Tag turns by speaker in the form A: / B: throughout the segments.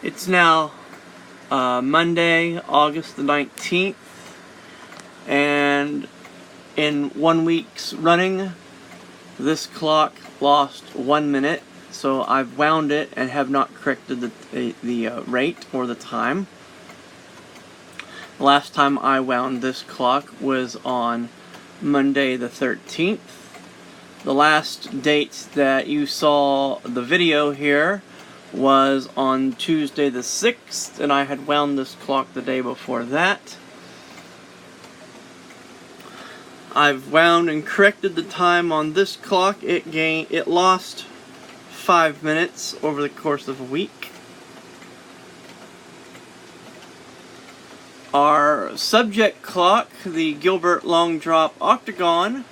A: It's now Monday, August the 19th, and in 1 week's running, this clock lost 1 minute, so I've wound it and have not corrected the rate or the time. The last time I wound this clock was on Monday the 13th. The last date that you saw the video here was on Tuesday the 6th, and I had wound this clock the day before that. I've wound and corrected the time on this clock. It lost 5 minutes over the course of a week. Our subject clock, the Gilbert long drop Octagon,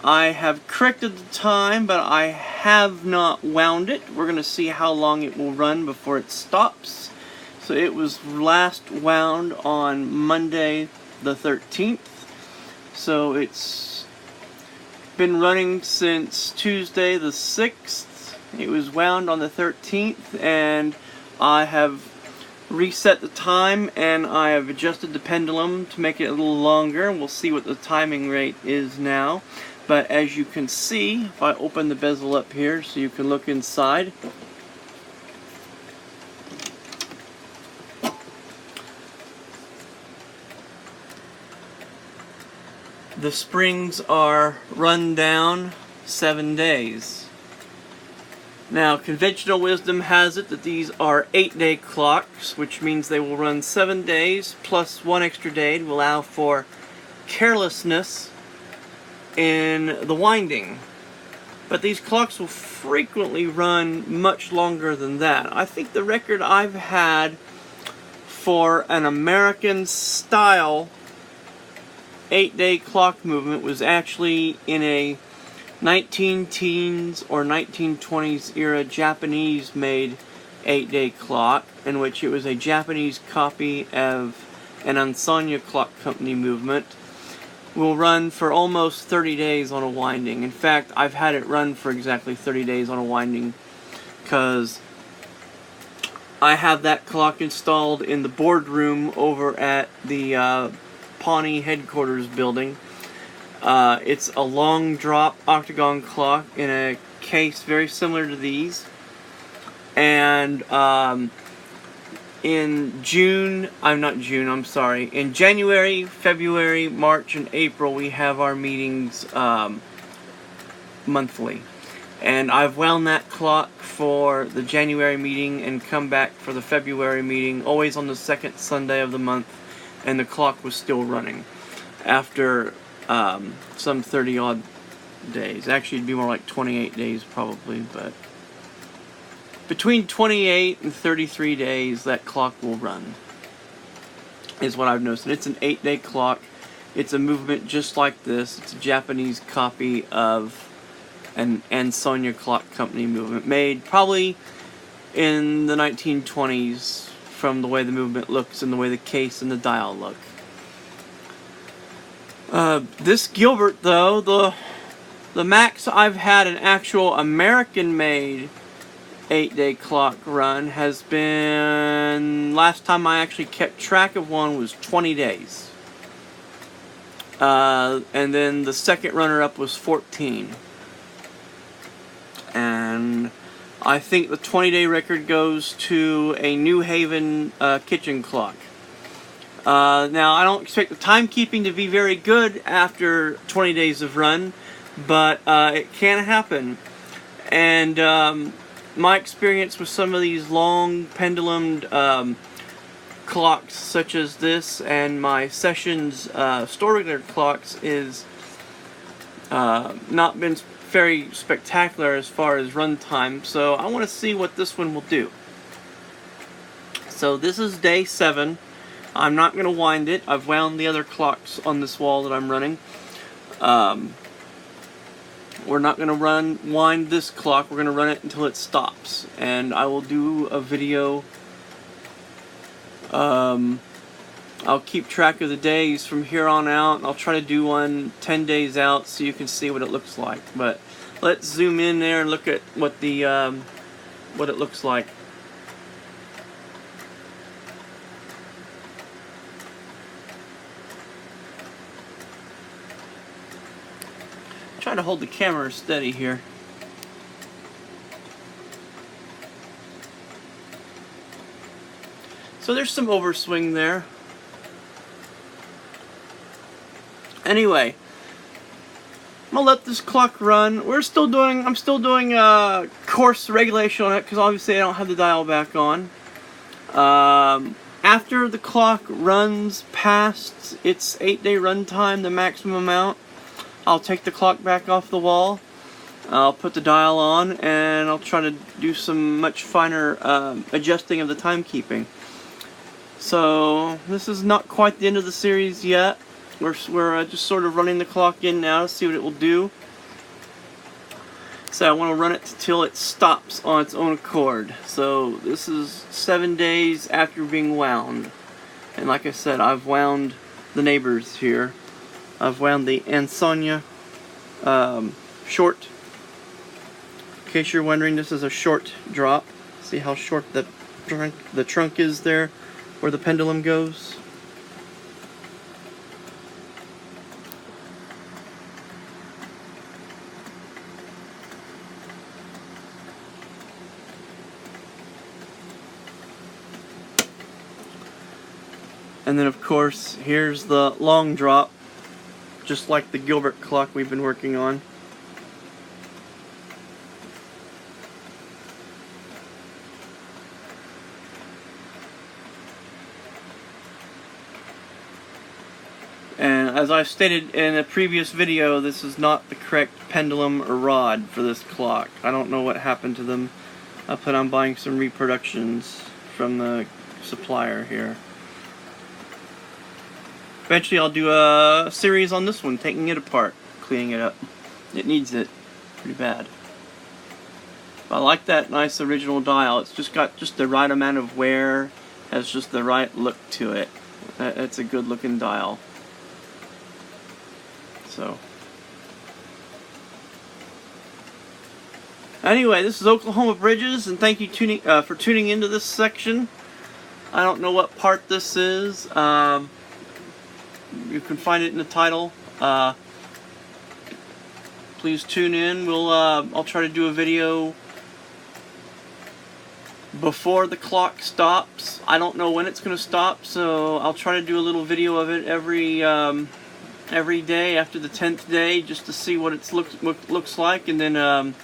A: I have corrected the time, but I have not wound it. We're going to see how long it will run before it stops. So it was last wound on Monday the 13th. So it's been running since Tuesday the 6th. It was wound on the 13th, and I have reset the time and I have adjusted the pendulum to make it a little longer. We'll see what the timing rate is now. But as you can see, if I open the bezel up here so you can look inside, the springs are run down 7 days. Now, conventional wisdom has it that these are 8-day clocks, which means they will run 7 days plus 1 extra day to allow for carelessness in the winding. But these clocks will frequently run much longer than that. I think the record I've had for an American style 8-day clock movement was actually in a 19-teens or 1920s era Japanese made 8-day clock, in which it was a Japanese copy of an Ansanya Clock Company movement. Will run for almost 30 days on a winding. In fact, I've had it run for exactly 30 days on a winding because I have that clock installed in the boardroom over at the Pawnee headquarters building. It's a long drop Octagon clock in a case very similar to these, and in January, February, March, and April we have our meetings monthly. And I've wound that clock for the January meeting and come back for the February meeting, always on the second Sunday of the month, and the clock was still running after some 30 odd days. Actually, it'd be more like 28 days probably, but between 28 and 33 days, that clock will run, is what I've noticed. And it's an 8-day clock. It's a movement just like this. It's a Japanese copy of an Ansanya Clock Company movement, made probably in the 1920s from the way the movement looks and the way the case and the dial look. This Gilbert, though, the max I've had an actual American-made 8-day clock run has been, last time I actually kept track of one was 20 days. And then the second runner-up was 14. And I think the 20-day record goes to a New Haven kitchen clock. Now, I don't expect the timekeeping to be very good after 20 days of run, but it can happen. And my experience with some of these long pendulumed clocks such as this and my Sessions store regular clocks is not been very spectacular as far as run time, so I want to see what this one will do. So this is day 7. I'm not going to wind it. I've wound the other clocks on this wall that I'm running. We're not going to wind this clock. We're going to run it until it stops. And I will do a video. I'll keep track of the days from here on out. And I'll try to do one 10 days out so you can see what it looks like. But let's zoom in there and look at what it looks like. Try to hold the camera steady here. So there's some overswing there. Anyway, I'm gonna let this clock run. I'm still doing course regulation on it because obviously I don't have the dial back on. After the clock runs past its 8-day run time, the maximum amount, I'll take the clock back off the wall. I'll put the dial on and I'll try to do some much finer adjusting of the timekeeping. So this is not quite the end of the series yet. We're just sort of running the clock in now to see what it will do. So I want to run it till it stops on its own accord. So this is 7 days after being wound. And like I said, I've wound the neighbors here. I've wound the Ansonia short. In case you're wondering, this is a short drop. See how short the trunk is there where the pendulum goes? And then of course, here's the long drop, just like the Gilbert clock we've been working on. And as I stated in a previous video, this is not the correct pendulum or rod for this clock. I don't know what happened to them. I plan on buying some reproductions from the supplier here. Eventually I'll do a series on this one, taking it apart, cleaning it up. It needs it pretty bad. But I like that nice original dial. It's just got just the right amount of wear, has just the right look to it. It's a good looking dial. So anyway, this is Oklahoma Bridges, and thank you for tuning into this section. I don't know what part this is. You can find it in the title. Please tune in. I'll try to do a video before the clock stops. I don't know when it's going to stop, so I'll try to do a little video of it every day after the 10th day, just to see what it looks like, and then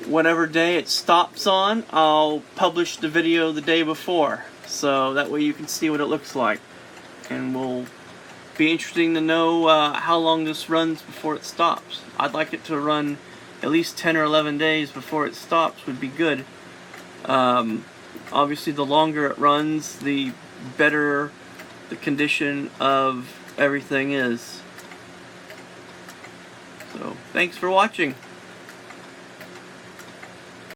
A: whatever day it stops on, I'll publish the video the day before, so that way you can see what it looks like. And will be interesting to know how long this runs before it stops. I'd like it to run at least 10 or 11 days before it stops would be good. Obviously the longer it runs, the better the condition of everything is. So thanks for watching.